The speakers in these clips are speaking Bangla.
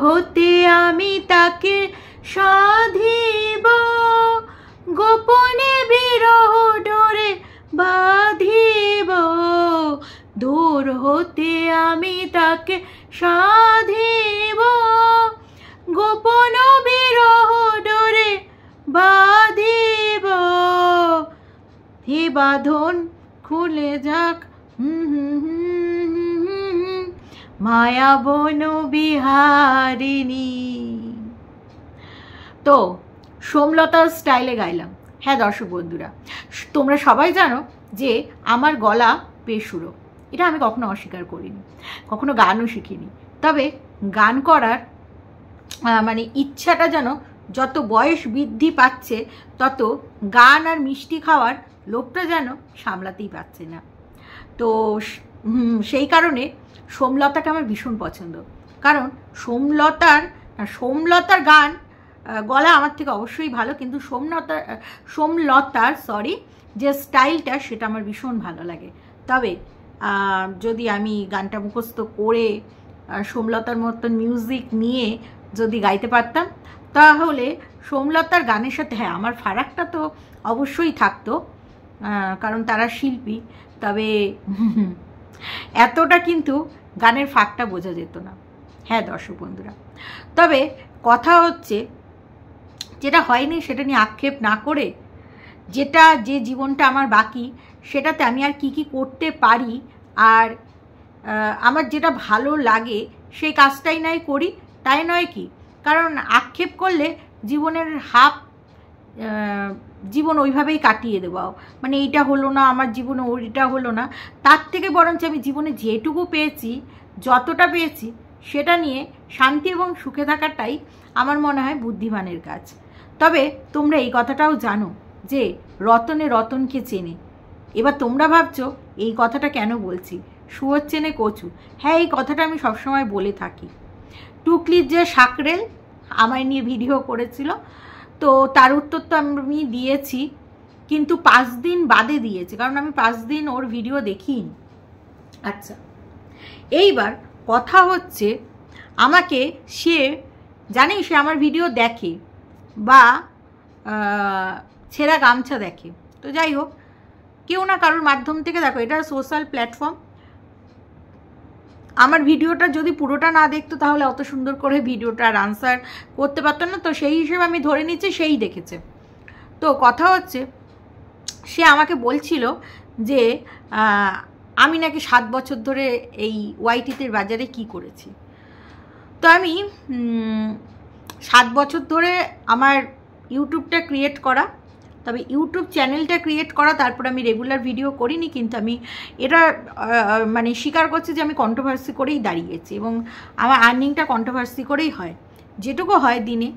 হতে আমি তাকে সাধিব, গোপনে বিরহ ডোরে বাঁধিব। দূর হতে আমি তাকে সাধিব, গোপন বিরহ ডোরে বাঁধিব। হে বাঁধন খুলে যাক মায়া বন বিহারিণী। তো সোমলতার স্টাইলে গাইলাম। হ্যাঁ দর্শক বন্ধুরা, তোমরা সবাই জানো যে আমার গলা বেসুরো, এটা আমি কখনো অস্বীকার করিনি, কখনো গানও শিখিনি। তবে গান করার মানে ইচ্ছাটা যেন যত বয়স বৃদ্ধি পাচ্ছে তত গান আর মিষ্টি খাওয়ার লোভটা যেন সামলাতেই পারছে না। তো সেই কারণে সোমলতাকে আমার ভীষণ পছন্দ, কারণ সোমলতার গান গলা আমার থেকে অবশ্যই ভালো, কিন্তু সোমলতার যে স্টাইলটা সেটা আমার ভীষণ ভালো লাগে। তবে যদি আমি গানটা মুখস্থ করে সোমলতার মতন মিউজিক নিয়ে যদি গাইতে পারতাম তাহলে সোমলতার গানের সাথে হ্যাঁ আমার ফারাকটা তো অবশ্যই থাকতো, কারণ তারা শিল্পী। তবে এতটা কিন্তু গানের ফাঁকটা বোঝা যেত না। হ্যাঁ দর্শক বন্ধুরা, তবে কথা হচ্ছে যেটা হয়নি সেটা নিয়ে আক্ষেপ না করে যে জীবনটা আমার বাকি সেটাতে আমি আর কি করতে পারি আর আমার যেটা ভালো লাগে সেই কাজটাই নয় করি, তাই নয় কি? কারণ আক্ষেপ করলে জীবনের জীবন ওইভাবেই কাটিয়ে দেবো, মানে এইটা হলো না আমার জীবনে, ওইটা হলো না। তার থেকে বরঞ্চ আমি জীবনে যেটুকু পেয়েছি, যতটা পেয়েছি সেটা নিয়ে শান্তি এবং সুখে থাকাটাই আমার মনে হয় বুদ্ধিমানের কাজ। তবে তোমরা এই কথাটাও জানো যে রতনে রতনকে চেনে। এবার তোমরা ভাবছো এই কথাটা কেন বলছি, শুয়োর চেনে কচু। হ্যাঁ এই কথাটা আমি সবসময় বলে থাকি। টুকলির যে সাকরেল আমায় নিয়ে ভিডিও করেছিল, তো তার উত্তর তো আমি দিয়েছি, কিন্তু 5 দিন বাদে দিয়েছি, কারণ আমি 5 দিন ওর ভিডিও দেখিনি। আচ্ছা, এইবার কথা হচ্ছে আমাকে সে জানি সে আমার ভিডিও দেখে বা ছেঁড়া গামছা দেখে, তো যাই হোক কেউ না কারোর মাধ্যম থেকে, দেখো এটা সোশ্যাল প্ল্যাটফর্ম, আমার ভিডিওটা যদি পুরোটা না দেখতো তাহলে অত সুন্দর করে ভিডিওটার আনসার করতে পারতো না। তো সেই হিসেবে আমি ধরে নিচ্ছি সেই দেখেছে। তো কথা হচ্ছে সে আমাকে বলছিল যে আমি নাকি 7 বছর ধরে এই ওয়াইটিতে বাজারে কি করেছি। তো আমি 7 বছর ধরে আমার ইউটিউবটা ক্রিয়েট করা, তবে ইউটিউব চ্যানেলটা ক্রিয়েট করা, তারপর আমি রেগুলার ভিডিও করিনি, কিন্তু আমি এটা মানে স্বীকার করছি যে আমি কন্ট্রোভার্সি করেই দাঁড়িয়েছি এবং আমার আর্নিংটা কন্ট্রোভার্সি করেই হয়, যেটুকু হয় দিনে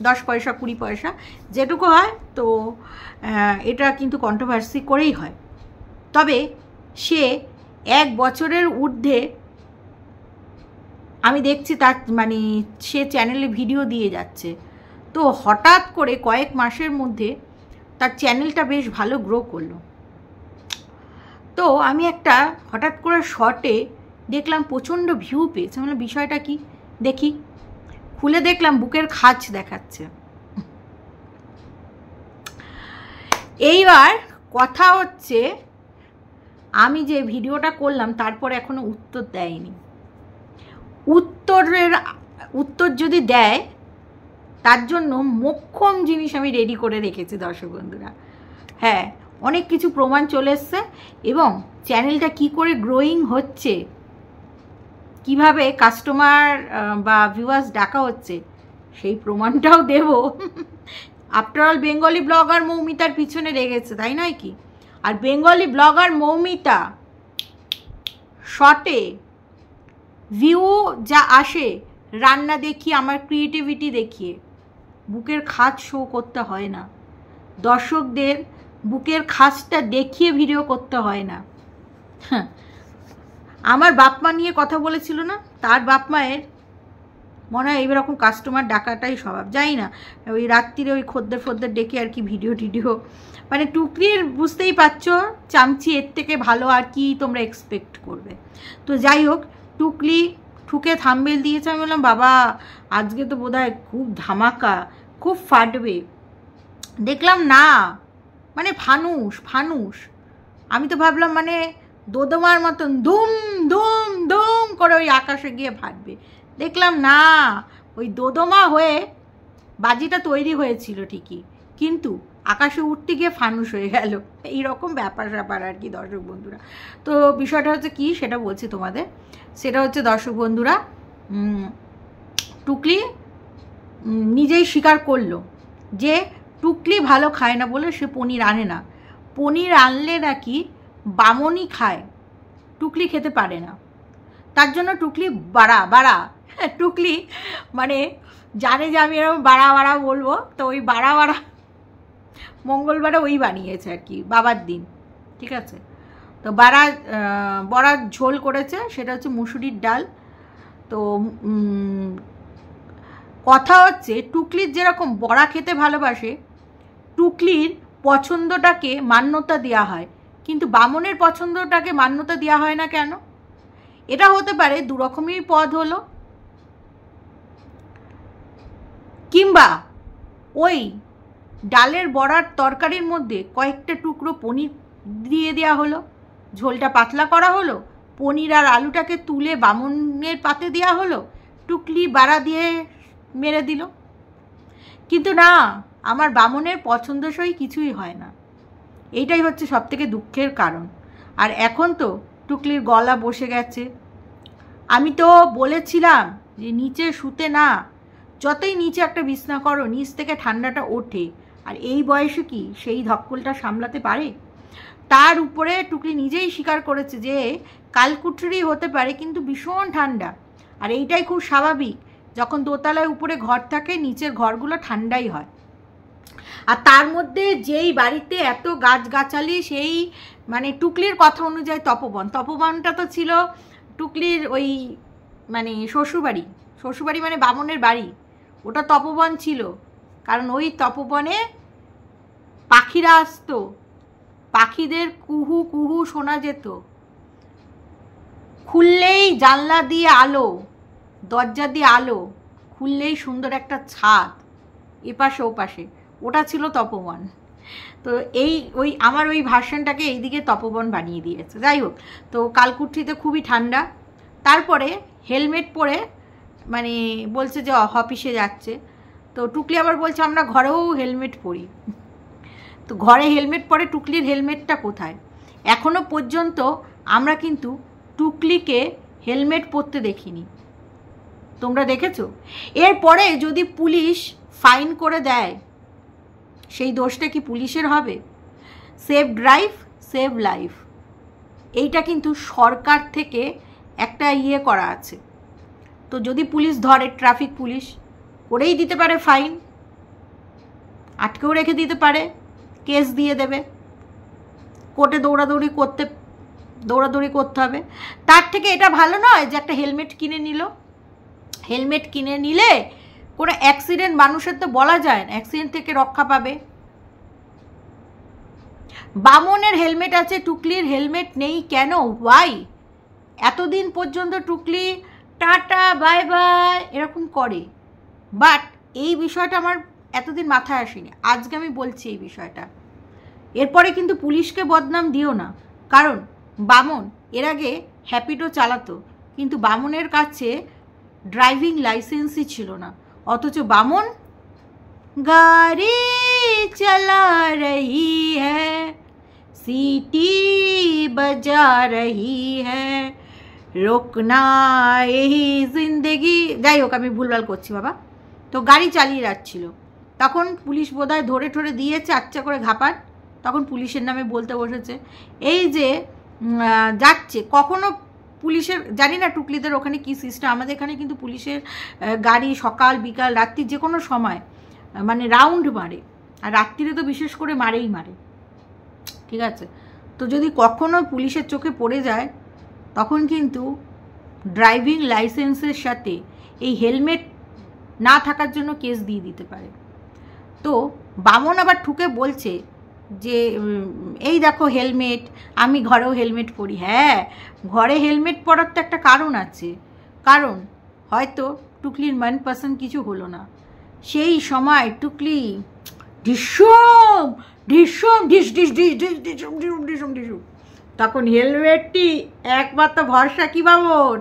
10 পয়সা 20 পয়সা যেটুকু হয়, তো এটা কিন্তু কন্ট্রোভার্সি করেই হয়। তবে সে 1 বছরের ঊর্ধ্বে আমি দেখছি তার মানে সে চ্যানেলে ভিডিও দিয়ে যাচ্ছে, তো হঠাৎ করে কয়েক মাসের মধ্যে তার চ্যানেলটা বেশ ভালো গ্রো করলো। তো আমি একটা হঠাৎ করে শর্টে দেখলাম প্রচণ্ড ভিউ পেয়েছে, মানে বিষয়টা কি দেখি, খুলে দেখলাম বুকের খাঁজ দেখাচ্ছে। এইবার কথা হচ্ছে আমি যে ভিডিওটা করলাম তারপর এখনো উত্তর দেয়নি। উত্তর যদি দেয় তার জন্য মোক্ষম জিনিস আমি রেডি করে রেখেছি দর্শক বন্ধুরা। হ্যাঁ অনেক কিছু প্রমাণ চলে এসছে এবং চ্যানেলটা কি করে গ্রোয়িং হচ্ছে, কিভাবে কাস্টমার বা ভিউয়ার্স ডাকা হচ্ছে সেই প্রমাণটাও দেব। আফটার অল বেঙ্গলি ব্লগার মৌমিতার পিছনে লেগেছে, তাই নয় কি? আর বেঙ্গলি ব্লগার মৌমিতা শর্টে ভিউ যা আসে রান্না দেখিয়ে, আমার ক্রিয়েটিভিটি দেখিয়ে, বুকের খাঁজ শো করতে হয় না, দর্শকদের বুকের খাঁজটা দেখিয়ে ভিডিও করতে হয় না। হ্যাঁ আমার বাপ মা নিয়ে কথা বলেছিল না, তার বাপ মায়ের মনে হয় এইরকম কাস্টমার ডাকাটাই স্বভাব, যাই না ওই রাত্রিরে ওই খদ্দের ডেকে আর কি ভিডিও মানে টুকরির বুঝতেই পারছো চামচি, এর থেকে ভালো আর কি তোমরা এক্সপেক্ট করবে। তো যাই হোক টুকলি ঠুকে থাম্বনেল দিয়েছে। আমি বললাম বাবা আজকে তো বোধহয় খুব ধামাকা, খুব ফাটবে। দেখলাম না, মানে ফানুস ফানুস। আমি তো ভাবলাম মানে দোদমার মতন ধুম ধুম ধুম করে ওই আকাশে গিয়ে ফাটবে। দেখলাম না, ওই দোদমা হয়ে বাজিটা তৈরি হয়েছিল ঠিকই, কিন্তু আকাশে উঠতে গিয়ে ফানুস হয়ে গেল। এইরকম ব্যাপার স্যাপার আর কি দর্শক বন্ধুরা। তো বিষয়টা হচ্ছে কি সেটা বলছি তোমাদের। সেটা হচ্ছে দর্শক বন্ধুরা, টুকলি নিজেই স্বীকার করলো যে টুকলি ভালো খায় না বলে সে পনির আনে না। পনির আনলে নাকি বামনই খায়, টুকলি খেতে পারে না। তার জন্য টুকলি বাড়া টুকলি মানে জানে যে আমি এরকম বাড়া বলবো, তো ওই বাড়া মঙ্গলবারে ওই বানিয়েছে আর কি, বাবার দিন। ঠিক আছে, তো বড়ার ঝোল করেছে, সেটা হচ্ছে মুসুরির ডাল। তো কথা হচ্ছে টুকলির যেরকম বড়া খেতে ভালোবাসে, টুকলির পছন্দটাকে মান্যতা দেওয়া হয়, কিন্তু বামনের পছন্দটাকে মান্যতা দেওয়া হয় না কেন? এটা হতে পারে দুরকমই পদ হলো, কিংবা ওই ডালের বড়ার তরকারির মধ্যে কয়েকটা টুকরো পনির দিয়ে দেওয়া হলো, ঝোলটা পাতলা করা হলো, পনির আর আলুটাকে তুলে বামনের পাতে দেওয়া হলো, টুকলি বাড়া দিয়ে মেরে দিল। কিন্তু না, আমার বামনের পছন্দসই কিছুই হয় না। এইটাই হচ্ছে সবথেকে দুঃখের কারণ। আর এখন তো টুকলির গলা বসে গেছে। আমি তো বলেছিলাম যে নিচে শুতে না, যতই নিচে একটা বিছনা করো নিচ থেকে ঠান্ডাটা ওঠে, আর এই বয়সে কি সেই ধক্কলটা সামলাতে পারে? তার উপরে টুকলি নিজেই স্বীকার করেছে যে কালকুটরি হতে পারে, কিন্তু ভীষণ ঠান্ডা। আর এইটাই খুব স্বাভাবিক, যখন দোতলায় উপরে ঘর থাকে নিচের ঘরগুলো ঠান্ডাই হয়। আর তার মধ্যে যেই বাড়িতে এত গাছগাছালি, সেই মানে টুকলির কথা অনুযায়ী তপবনটা তো ছিল টুকলির ওই মানে শ্বশুরবাড়ি মানে বামনের বাড়ি, ওটা তপবন ছিল। কারণ ওই তপবনে পাখিরা আসতো, পাখিদের কুহু কুহু শোনা যেত, খুললেই জানলা দিয়ে আলো, দরজা দিয়ে আলো, খুললেই সুন্দর একটা ছাদ এপাশে ওপাশে, ওটা ছিল তপবন। তো ওই আমার ওই ভার্সনটাকে এইদিকে তপবন বানিয়ে দিয়েছে। যাই হোক, তো কালকুট্রিতে খুবই ঠান্ডা। তারপরে হেলমেট পরে মানে বলছে যে অফিসে যাচ্ছে, তো টুকলি আবার বলছে আমরা ঘরেও হেলমেট পরি। তো ঘরে হেলমেট পরে, টুকলির হেলমেটটা কোথায়? এখনো পর্যন্ত আমরা কিন্তু টুকলিকে হেলমেট পরতে দেখিনি। তোমরা দেখেছো? এরপরে যদি পুলিশ ফাইন করে দেয়, সেই দোষটা কি পুলিশের হবে? সেভ ড্রাইভ সেভ লাইফ, এইটা কিন্তু সরকার থেকে একটা করা আছে। তো যদি পুলিশ ধরে, ট্রাফিক পুলিশ করেই দিতে পারে ফাইন, আটকেও রেখে দিতে পারে, কেস দিয়ে দেবে, কোর্টে দৌড়াদৌড়ি করতে হবে। তার থেকে এটা ভালো নয় যে একটা হেলমেট কিনে নিল। হেলমেট কিনে নিলে কোনো অ্যাক্সিডেন্ট মানুষের তো বলা যায় না, অ্যাক্সিডেন্ট থেকে রক্ষা পাবে। বামনের হেলমেট আছে, টুকলির হেলমেট নেই কেন? ওয়াই? এতদিন পর্যন্ত টুকলি টাটা বাই বাই এরকম করে, বাট এই বিষয়টা আমার এতদিন মাথায় আসেনি। আজকে আমি বলছি এই বিষয়টা। এরপরে কিন্তু পুলিশকে বদনাম দিও না, কারণ বামন এর আগে হ্যাপিডো চালাতো, কিন্তু বামনের কাছে ড্রাইভিং লাইসেন্সই ছিল না, অথচ বামন গাড়ি চালা রহি হ্যায়, সিটি বাজা রহি হ্যায়, রোকনা এই জিন্দেগি। যাই হোক, আমি ভুলভাল করছি বাবা। তো গাড়ি চালিয়ে যাচ্ছিল, তখন পুলিশ বোধহয় ধরে দিয়েছে আচ্ছা করে ঘাপার, তখন পুলিশের নামে বলতে বসেছে। এই যে যাচ্ছে, কখনো পুলিশের জানি না টুকলিদের ওখানে কী সিস্টেম, আমাদের এখানে কিন্তু পুলিশের গাড়ি সকাল বিকাল রাত্রি যে কোনো সময় মানে রাউন্ড মারে, আর রাত্রিরে তো বিশেষ করে মারে। ঠিক আছে, তো যদি কখনো পুলিশের চোখে পড়ে যায়, তখন কিন্তু ড্রাইভিং লাইসেন্সের সাথে এই হেলমেট না থাকার জন্য কেস দিয়ে দিতে পারে। তো বামন আবার ঠুকে বলছে যে এই দেখো হেলমেট, আমি ঘরেও হেলমেট পরি। হ্যাঁ, ঘরে হেলমেট পরার তো একটা কারণ আছে। কারণ হয়তো টুকলির মনপসন্দ কিছু হলো না। সেই সময় টুকলি ঢিসুম ঢিসুম ঢিস ঢিস ঢিস ঢিস ঢিসুম ঢিসুম ঢিসুম ঢিসুম। তখন হেলমেটটি একমাত্র ভরসা কি বাবন,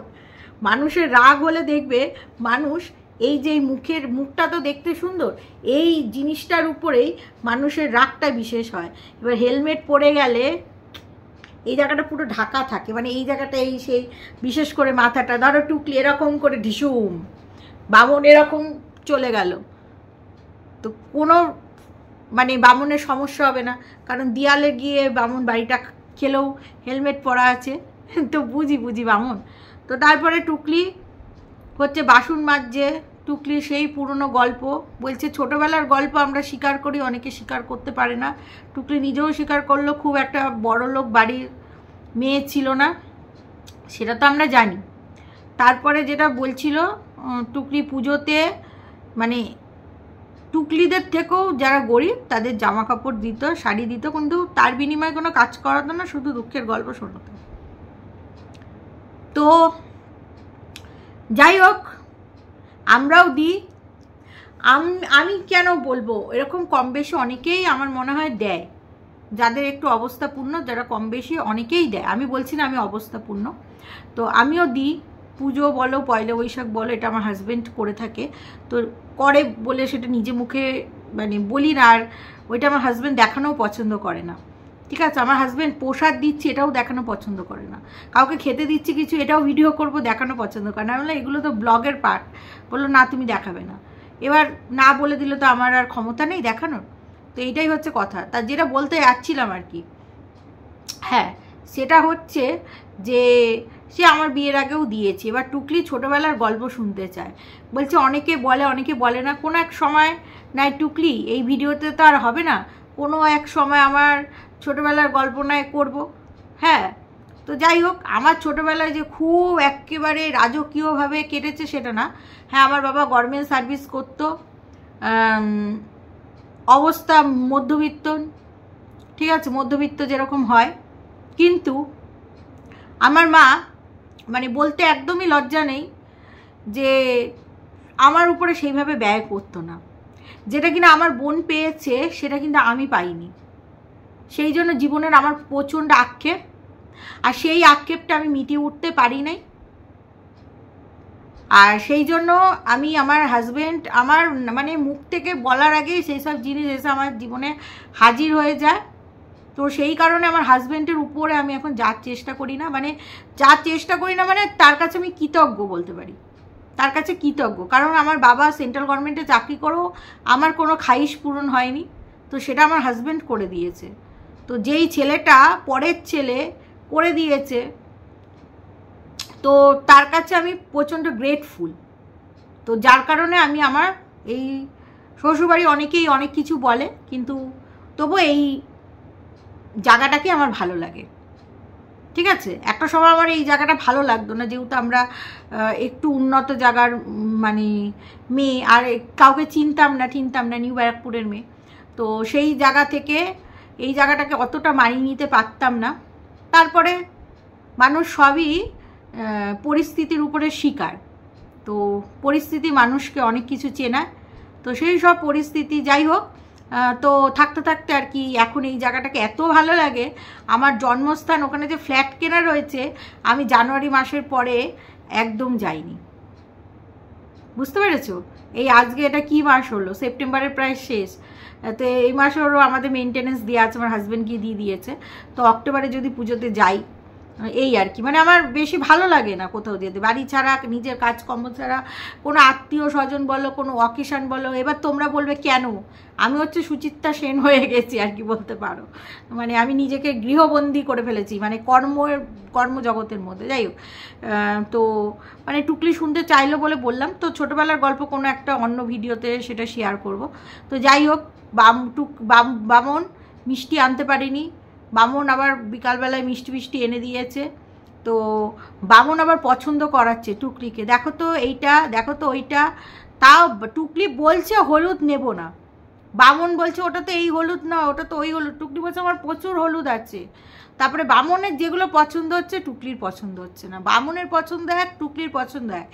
মানুষের রাগ হলে দেখবে মানুষ এই যে মুখটা তো দেখতে সুন্দর, এই জিনিসটার উপরেই মানুষের রাগটা বিশেষ হয়। এবার হেলমেট পরে গেলে এই জায়গাটা পুরো ঢাকা থাকে, মানে এই জায়গাটা এই সেই বিশেষ করে মাথাটা, ধরো টুকলি এরকম করে ঢিসুম, বামন এরকম চলে গেল, তো কোনো মানে বামনের সমস্যা হবে না, কারণ দেয়ালে গিয়ে বামন বাড়িটা খেলেও হেলমেট পরা আছে, তো বুঝি বামন। তো তারপরে টুকলি হচ্ছে বাসন মাজছে। টুকলি সেই পুরনো গল্প বলছে, ছোটোবেলার গল্প আমরা স্বীকার করি, অনেকে স্বীকার করতে পারে না। টুকলি নিজেও স্বীকার করলো খুব একটা বড়লোক বাড়ির মেয়ে ছিল না, সেটা তো আমরা জানি। তারপরে যেটা বলছিল, টুকলি পুজোতে মানে টুকলিদের থেকেও যারা গরিব তাদের জামা কাপড় দিত, শাড়ি দিত, কিন্তু তার বিনিময়ে কোনো কাজ করাতো না, শুধু দুঃখের গল্প শোনাতো। তো যাই হোক, আমরাও দিই। আমি কেন বলবো, এরকম কম বেশি অনেকেই আমার মনে হয় দেয়, যাদের একটু অবস্থাপূর্ণ, যারা কম বেশি অনেকেই দেয়, আমি বলছি না আমি অবস্থাপূর্ণ। তো আমিও দিই, পুজো বলো পয়লা বৈশাখ বলো, এটা আমার হাজব্যান্ড করে থাকে, তো করে বলে সেটা নিজে মুখে মানে বলি না, আর ওইটা আমার হাজব্যান্ড দেখানোও পছন্দ করে না। ঠিক আছে, আমার হাজব্যান্ড প্রসাদ দিচ্ছি এটাও দেখানো পছন্দ করে না, কাউকে খেতে দিচ্ছি কিছু এটাও ভিডিও করব দেখানো পছন্দ করে না। আমি বললাম এগুলো তো ব্লগের পার্ট, বললো না তুমি দেখাবে না। এবার না বলে দিলে তো আমার আর ক্ষমতা নেই দেখানোর, তো এইটাই হচ্ছে কথা। তার যেটা বলতে যাচ্ছিলাম আর কি, হ্যাঁ সেটা হচ্ছে যে সে আমার বিয়ের আগেও দিয়েছে। এবার টুকলি ছোটোবেলার গল্প শুনতে চায়, বলছে অনেকে বলে অনেকে বলে না, কোনো এক সময় নাই টুকলি এই ভিডিওতে তো আর হবে না, কোনো এক সময় আমার ছোটোবেলার গল্প নয় করবো। হ্যাঁ, তো যাই হোক, আমার ছোটোবেলায় যে খুব একেবারে রাজকীয়ভাবে কেটেছে সেটা না। হ্যাঁ, আমার বাবা গভর্নমেন্ট সার্ভিস করতো, অবস্থা মধ্যবিত্ত, ঠিক আছে, মধ্যবিত্ত যেরকম হয়, কিন্তু আমার মা মানে বলতে একদমই লজ্জা নেই যে আমার উপরে সেইভাবে ব্যয় করতো না। যেটা কিনা আমার বোন পেয়েছে সেটা কিন্তু আমি পাইনি, সেই জন্য জীবনের আমার প্রচণ্ড আক্ষেপ, আর সেই আক্ষেপটা আমি মিটিয়ে উঠতে পারি নাই। আর সেই জন্য আমি আমার হাজব্যান্ড আমার মানে মুখ থেকে বলার আগেই সেই সব জিনিস এসে আমার জীবনে হাজির হয়ে যায়। তো সেই কারণে আমার হাজব্যান্ডের উপরে আমি এখন যার চেষ্টা করি না, মানে তার কাছে আমি কৃতজ্ঞ বলতে পারি, তার কাছে কৃতজ্ঞ, কারণ আমার বাবা সেন্ট্রাল গভর্নমেন্টে চাকরি করেও আমার কোনো খাইশ পূরণ হয়নি, তো সেটা আমার হাজব্যান্ড করে দিয়েছে। তো যেই ছেলেটা পরের ছেলে করে দিয়েছে, তো তার কাছে আমি প্রচণ্ড গ্রেটফুল। তো যার কারণে আমি আমার এই শ্বশুরবাড়ি অনেকেই অনেক কিছু বলে, কিন্তু তবু এই জায়গাটাকে আমার ভালো লাগে। ঠিক আছে, একটা সময় আমার এই জায়গাটা ভালো লাগতো না, যেহেতু আমরা একটু উন্নত জায়গার মানে মেয়ে, আর কাউকে চিনতাম না, নিউ ব্যারাকপুরের মেয়ে, তো সেই জায়গা থেকে এই জায়গাটাকে অতটা মানিয়ে নিতে পারতাম না। তারপরে মানুষ সবই পরিস্থিতির উপরে শিকার, তো পরিস্থিতি মানুষকে অনেক কিছু চেনায়, তো সেই সব পরিস্থিতি যাই হোক, তো থাকতে থাকতে আর কি এখন এই জায়গাটাকে এত ভালো লাগে। আমার জন্মস্থান, ওখানে যে ফ্ল্যাট কেনা রয়েছে, আমি জানুয়ারি মাসের পরে একদম যাইনি, বুঝতে পেরেছো? এই আজকে এটা কি মাস হলো, সেপ্টেম্বরের প্রায় শেষ, তো এই মাসেরও আমাদের মেনটেনেন্স দেওয়া আছে, আমার হাজব্যান্ড গিয়ে দিয়ে দিয়েছে, তো অক্টোবরে যদি পুজোতে যাই, এই আর কি। মানে আমার বেশি ভালো লাগে না কোথাও যেতে, বাড়ি ছাড়া, নিজের কাজকর্ম ছাড়া, কোনো আত্মীয় স্বজন বলো, কোনো অকেশন বলো। এবার তোমরা বলবে কেন, আমি হচ্ছে সুচিত্রা সেন হয়ে গেছি আর কি বলতে পারো, মানে আমি নিজেকে গৃহবন্দী করে ফেলেছি, মানে কর্মজগতের মধ্যে। যাই হোক, তো মানে টুকলি শুনতে চাইলো বলে বললাম, তো ছোটোবেলার গল্প কোনো একটা অন্য ভিডিওতে সেটা শেয়ার করব। তো যাই হোক, বামন মিষ্টি আনতে পারিনি, বামন আবার বিকালবেলায় মিষ্টি এনে দিয়েছে, তো বামন আবার পছন্দ করাচ্ছে টুকলিকে, দেখো তো এইটা, দেখো তো ওইটা, তাও টুকলি বলছে হলুদ নেব না, বামন বলছে ওটা তো এই হলুদ না, ওটা তো ওই হলুদ। টুকলি বলছে আমার প্রচুর হলুদ আছে। তারপরে বামনের যেগুলো পছন্দ হচ্ছে টুকলির পছন্দ হচ্ছে না। বামনের পছন্দ এক, টুকলির পছন্দ এক।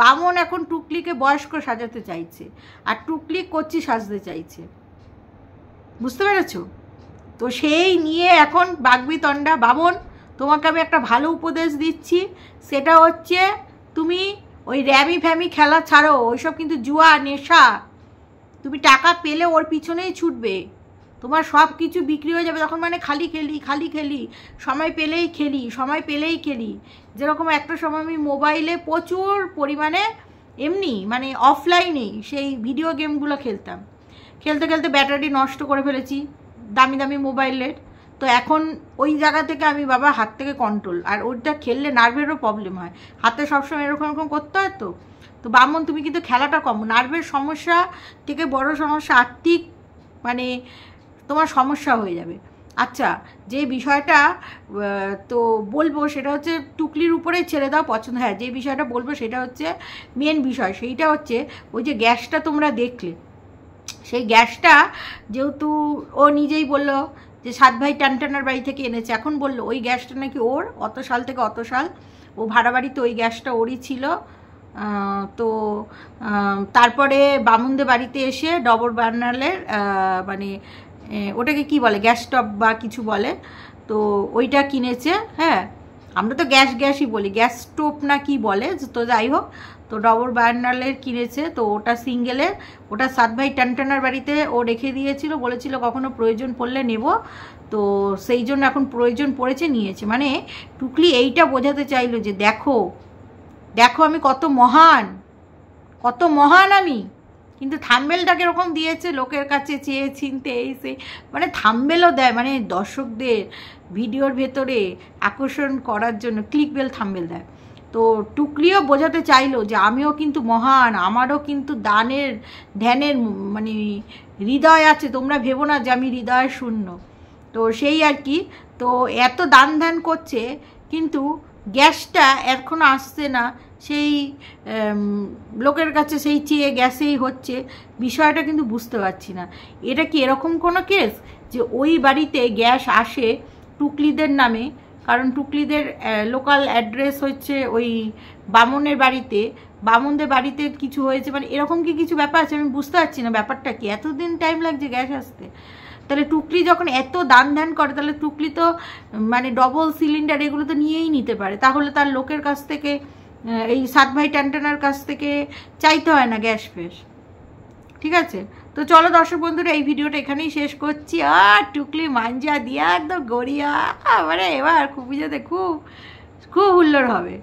বামন এখন টুকলিকে বয়স্ক সাজাতে চাইছে, আর টুকলি কচি সাজতে চাইছে, বুঝতে পেরেছ? তো সেই নিয়ে এখন বাগবিতণ্ডা। বামন, তোমাকে আমি একটা ভালো উপদেশ দিচ্ছি, সেটা হচ্ছে তুমি ওই র্যামি ফ্যামি খেলা ছাড়ো। ওইসব কিন্তু জুয়া, নেশা। তুমি টাকা পেলে ওর পিছনেই ছুটবে, তোমার সব কিছু বিক্রি হয়ে যাবে তখন। মানে খালি খেলি, খালি খেলি, সময় পেলেই খেলি, সময় পেলেই খেলি। যেরকম একটা সময় আমি মোবাইলে প্রচুর পরিমাণে এমনি মানে অফলাইনেই সেই ভিডিও গেমগুলো খেলতাম। খেলতে খেলতে ব্যাটারি নষ্ট করে ফেলেছি দামি দামি মোবাইলের। তো এখন ওই জায়গা থেকে আমি বাবা হাত থেকে কন্ট্রোল। আর ওইটা খেললে নার্ভেরও প্রবলেম হয়, হাতে সবসময় এরকম এরকম করতে হয়। তো তো বামন তুমি কিন্তু খেলাটা কম। নার্ভের সমস্যা থেকে বড় সমস্যা আর্থিক, মানে তোমার সমস্যা হয়ে যাবে। আচ্ছা, যে বিষয়টা তো বলবো সেটা হচ্ছে টুকলির উপরে ছেড়ে দাও পছন্দ। হ্যাঁ, যে বিষয়টা বলবো সেটা হচ্ছে মেন বিষয়, সেইটা হচ্ছে ওই যে গ্যাসটা তোমরা দেখলে, সেই গ্যাসটা যেহেতু ও নিজেই বললো যে সাত ভাই টানটানার বাড়ি থেকে এনেছে, এখন বললো ওই গ্যাসটা নাকি ওর, অত সাল থেকে অত সাল ও ভাড়া বাড়িতে ওই গ্যাসটা ওরই ছিল। তো তারপরে বামুনদের বাড়িতে এসে ডবল বার্নারের মানে ওটাকে কি বলে, গ্যাস স্টোভ বা কিছু বলে, তো ওইটা কিনেছে। হ্যাঁ, আমরা তো গ্যাসই বলি, গ্যাস স্টোভ না কি বলে, তো যাই হোক। তো ডবল বার্নারের কিনেছে, তো ওটা সিঙ্গেলের, ওটা সাত ভাই টানটানার বাড়িতে ও রেখে দিয়েছিল, বলেছিল কখনো প্রয়োজন পড়লে নেব। তো সেই জন্য এখন প্রয়োজন পড়েছে, নিয়েছে। মানে টুকলি এইটা বোঝাতে চাইলো যে দেখো দেখো আমি কত মহান, কত মহান আমি। কিন্তু থাম্বেলটা কীরকম দিয়েছে, লোকের কাছে চেয়ে চিনতে এই সে, মানে থাম্বেলও দেয়, মানে দর্শকদের ভিডিওর ভেতরে আকর্ষণ করার জন্য ক্লিকবেল থাম্বেল দেয়। তো টুকলিও বোঝাতে চাইলো যে আমিও কিন্তু মহান, আমারও কিন্তু দানের ধ্যানের মানে হৃদয় আছে, তোমরা ভেবো না যে আমি হৃদয় শূন্য। তো সেই আর কি। তো এত দান ধ্যান করছে, কিন্তু গ্যাসটা এখনও আসছে না, সেই লোকের কাছে সেই চেয়ে গ্যাসেই হচ্ছে। বিষয়টা কিন্তু বুঝতে পারছি না, এটা কি এরকম কোনো কেস যে ওই বাড়িতে গ্যাস আসে টুকলিদের নামে? কারণ টুকলিদের লোকাল অ্যাড্রেস হচ্ছে ওই বামনের বাড়িতে, বামনদের বাড়িতে কিছু হয়েছে, মানে এরকম কি কিছু ব্যাপার আছে? আমি বুঝতে পারছি না ব্যাপারটা কি, এতদিন টাইম লাগছে গ্যাস আসতে। তাহলে টুকলি যখন এত দান ধ্যান করে, তাহলে টুকলি তো মানে ডবল সিলিন্ডার এগুলো তো নিয়েই নিতে পারে, তাহলে তার লোকের কাছ থেকে, এই সাত ভাই টানটানার কাছ থেকে চাইতে হয় না গ্যাস ফ্যাস। ঠিক আছে, তো চলো দর্শক বন্ধুরা, এই ভিডিওটা এখানেই শেষ করছি। আর টুকলি মাঞ্জা দিয়া একদম গড়িয়া, মানে এবার খুব বুঝাতে খুব খুব হুল্লোড় হবে।